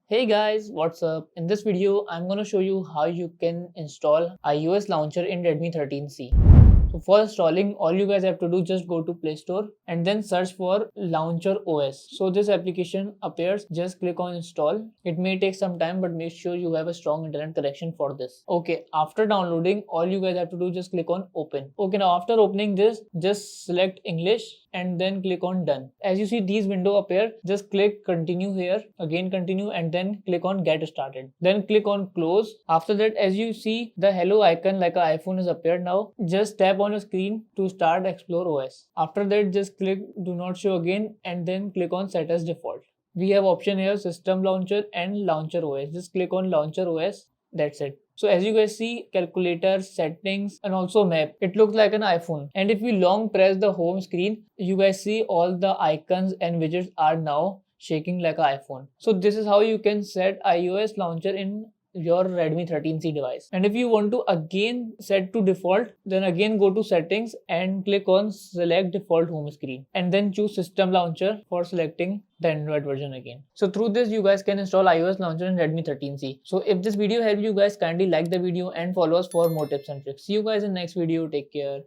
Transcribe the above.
Hey guys, what's up? In this video, I'm gonna show you how you can install iOS launcher in Redmi 13C. So for installing, all you guys have to do just go to Play Store and then search for Launcher OS. So this application appears, just click on install. It may take some time, but make sure you have a strong internet connection for this. Okay, after downloading, all you guys have to do just click on open. Okay, now after opening this, just select English and then click on done. As you see these window appear, just click continue here, again continue and then click on get started. Then click on close. After that, as you see the hello icon like an iPhone has appeared now, just tap on your screen to start explore OS. After that, just click do not show again and then click on set as default. We have option here system launcher and launcher OS. Just click on launcher OS. That's it. So as you guys see, calculator, settings and also map, it looks like an iPhone. And if we long press the home screen, you guys see all the icons and widgets are now shaking like an iPhone. So this is how you can set iOS launcher in your Redmi 13C device. And if you want to again set to default, then again go to settings and click on select default home screen and then choose system launcher for selecting the Android version again. So through this you guys can install iOS launcher in Redmi 13C. So if this video helped you guys, kindly like the video and follow us for more tips and tricks. See you guys in next video. Take care.